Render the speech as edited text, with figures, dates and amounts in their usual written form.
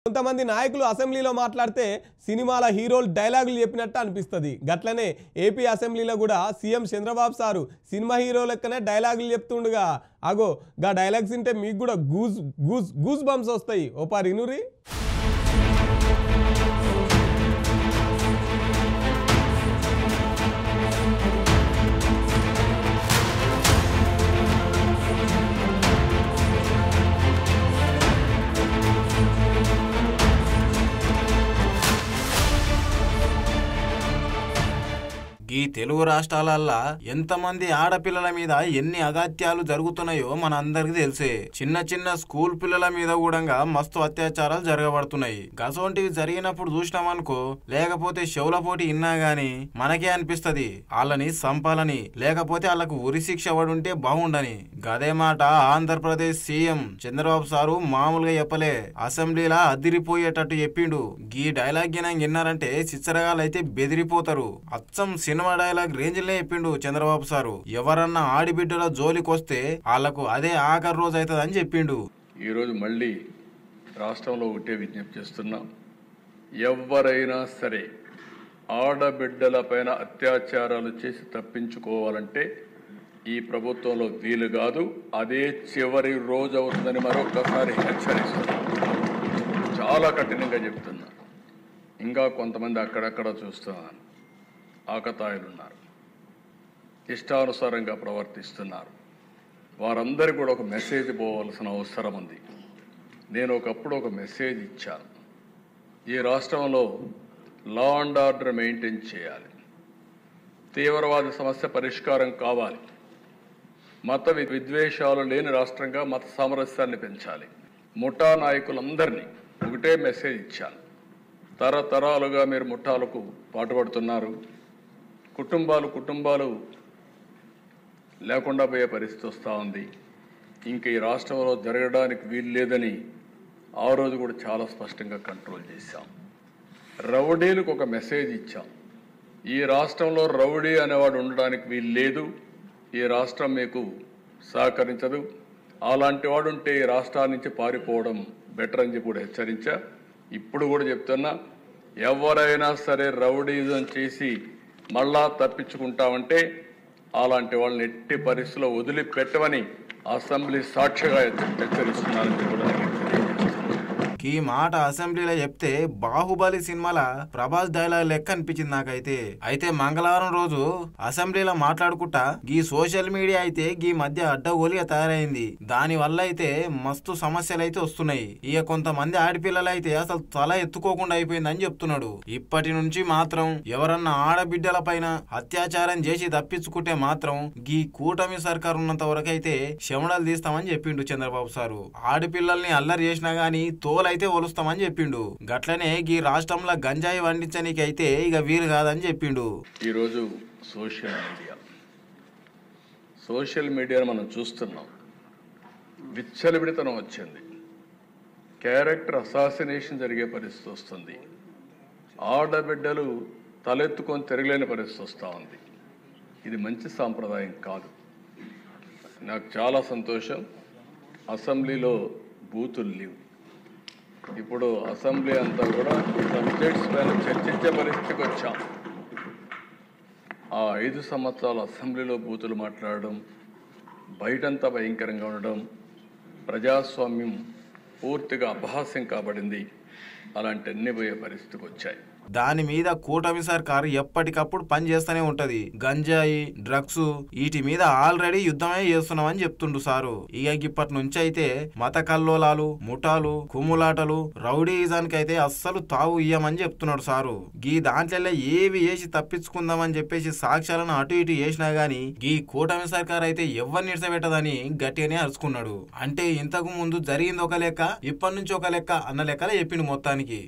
కొంతమంది నాయకులు అసెంబ్లీలో మాట్లాడితే సినిమాల హీరోలు డైలాగులు చెప్పినట్టు అనిపిస్తుంది. గట్లనే ఏపీ అసెంబ్లీలో కూడా CM Chandrababu sir cinema hero లెక్కనే డైలాగులు చెప్తుండగా అగో గా డైలాగ్స్ వింటే మీకు కూడా గూస్ బంప్స్ వస్తాయి. ఓ పారి ఇనురి. ఈ తెలుగు రాష్ట్రాలల్లా ఎంతమంది ఆడపిల్లల మీద ఎన్ని అగాత్యాలు జరుగుతున్నాయో మన అందరికి తెలిసే. చిన్న చిన్న స్కూల్ పిల్లల మీద కూడా మస్తు అత్యాచారాలు జరగబడుతున్నాయి. గసోంటివి జరిగినప్పుడు చూసినామనుకో, లేకపోతే షవుల పోటీ ఇన్నా గాని మనకే అనిపిస్తది వాళ్ళని సంపాలని, లేకపోతే వాళ్ళకు ఉరి శిక్ష పడుంటే బాగుండని. గదే మాట ఆంధ్రప్రదేశ్ సీఎం చంద్రబాబు సారు మామూలుగా చెప్పలే, అసెంబ్లీలా అదిరిపోయేటట్టు చెప్పిండు. గీ డైలాగ్ గినంగా విన్నారంటే చిచ్చరగాలైతే బెదిరిపోతారు. అచ్చం సినిమా డైలాగ్ రేంజ్లే చెప్పిండు చంద్రబాబు సారు. ఎవరన్నా ఆడిబిడ్డల జోలికొస్తే వాళ్లకు అదే ఆఖరి రోజు అవుతుందని చెప్పిండు. ఈరోజు మళ్ళీ రాష్ట్రంలో ఒకటే విజ్ఞప్తి చేస్తున్నాం, ఎవరైనా సరే ఆడబిడ్డల పైన అత్యాచారాలు చేసి తప్పించుకోవాలంటే ఈ ప్రభుత్వంలో వీలు కాదు, అదే చివరి రోజు అవుతుందని మరొకసారి హెచ్చరిస్తున్నాం. చాలా కఠినంగా చెప్తున్నా. ఇంకా కొంతమంది అక్కడక్కడ చూస్తున్నాను, ఆకతాయిలున్నారు, ఇష్టానుసారంగా ప్రవర్తిస్తున్నారు. వారందరికీ కూడా ఒక మెసేజ్ పోవాల్సిన అవసరం ఉంది. నేను ఒకప్పుడు ఒక మెసేజ్ ఇచ్చాను, ఈ రాష్ట్రంలో లా అండ్ ఆర్డర్ మెయింటైన్ చేయాలి, తీవ్రవాద సమస్య పరిష్కారం కావాలి, మత విద్వేషాలు లేని రాష్ట్రంగా మత సామరస్యాన్ని పెంచాలి. ముఠా నాయకులందరినీ ఒకటే మెసేజ్ ఇచ్చాను, తరతరాలుగా మీరు ముఠాలకు పాటుపడుతున్నారు, కుటుంబాలు లేకుండా పోయే పరిస్థితి వస్తూ ఉంది, ఇంక ఈ రాష్ట్రంలో జరగడానికి వీలు లేదని ఆ రోజు కూడా చాలా స్పష్టంగా కంట్రోల్ చేశాం. రౌడీలకు ఒక మెసేజ్ ఇచ్చాం, ఈ రాష్ట్రంలో రౌడీ అనేవాడు ఉండడానికి వీలు లేదు, ఈ రాష్ట్రం మీకు సహకరించదు, అలాంటి వాడు ఉంటే ఈ రాష్ట్రాల నుంచి పారిపోవడం బెటర్ అని చెప్పి కూడా హెచ్చరించా. ఇప్పుడు కూడా చెప్తున్నా, ఎవరైనా సరే రౌడీజం చేసి మళ్ళా తప్పించుకుంటామంటే అలాంటి వాళ్ళని ఎట్టి పరిస్థితుల్లో వదిలిపెట్టమని అసెంబ్లీ సాక్షిగా హెచ్చరిస్తున్నారని కూడా ఈ మాట అసెంబ్లీలో చెప్తే బాహుబలి సినిమాల ప్రభాస్ డైలాగ్ లెక్క అనిపించింది నాకైతే. అయితే మంగళవారం రోజు అసెంబ్లీలో మాట్లాడుకుంటా గీ సోషల్ మీడియా అయితే గీ మధ్య అడ్డగోలిగా తయారైంది. దాని వల్ల అయితే మస్తు సమస్యలు అయితే వస్తున్నాయి. ఇక కొంతమంది ఆడపిల్లలు అయితే అసలు తల ఎత్తుకోకుండా అయిపోయిందని చెప్తున్నాడు. ఇప్పటి నుంచి మాత్రం ఎవరన్నా ఆడబిడ్డల పైన అత్యాచారం చేసి తప్పించుకుంటే మాత్రం గీ కూటమి సర్కారు ఉన్నంత వరకు అయితే శమడలు తీస్తామని చెప్పిండు చంద్రబాబు సారు. ఆడపిల్లల్ని అల్లరి చేసినా గానీ అయితే ఒలుస్తామని చెప్పిండు. గట్లనే ఈ రాష్ట్రంలో గంజాయి వండించడానికి అయితే ఇక వీలు కాదని చెప్పిండు. ఈరోజు సోషల్ మీడియా మనం చూస్తున్నాం, విచ్చలవిడితనం వచ్చింది, క్యారెక్టర్ అసాసినేషన్ జరిగే పరిస్థితి వస్తుంది, ఆడబిడ్డలు తలెత్తుకొని తిరగలేని పరిస్థితి వస్తూ ఉంది. ఇది మంచి సాంప్రదాయం కాదు. నాకు చాలా సంతోషం, అసెంబ్లీలో బూతులు లేవు. ఇప్పుడు అసెంబ్లీ అంతా కూడా సబ్జెక్ట్స్ పైన చర్చించే పరిస్థితికి వచ్చాం. ఆ 5 సంవత్సరాలు అసెంబ్లీలో బూతులు మాట్లాడడం, బయటంతా భయంకరంగా ఉండడం, ప్రజాస్వామ్యం పూర్తిగా అపహాస్యం కాబడింది. అలాంటి అన్ని పోయే పరిస్థితికి వచ్చాయి. దాని మీద కూటమి సర్కారు ఎప్పటికప్పుడు పని చేస్తూనే ఉంటది. గంజాయి, డ్రగ్స్ వీటి మీద ఆల్రెడీ యుద్ధమే చేస్తున్నామని చెప్తుండు సారు. ఇక ఇప్పటి నుంచి అయితే మత కల్లోలాలు, ముఠాలు, కుమ్ములాటలు, రౌడీజానికి అయితే అస్సలు తావు ఇయ్యమని చెప్తున్నాడు సారు. గీ దాంట్లో ఏవి వేసి తప్పించుకుందామని చెప్పేసి సాక్ష్యాలను అటు ఇటు వేసినా గాని గీ కూటమి సర్కారు అయితే ఎవరిని నిడిసబెట్టదని గట్టిగానే అరుచుకున్నాడు. అంటే ఇంతకు ముందు జరిగింది ఒక లెక్క, ఇప్పటి నుంచి ఒక లెక్క అన్న లెక్కలే చెప్పిండు మొత్తానికి.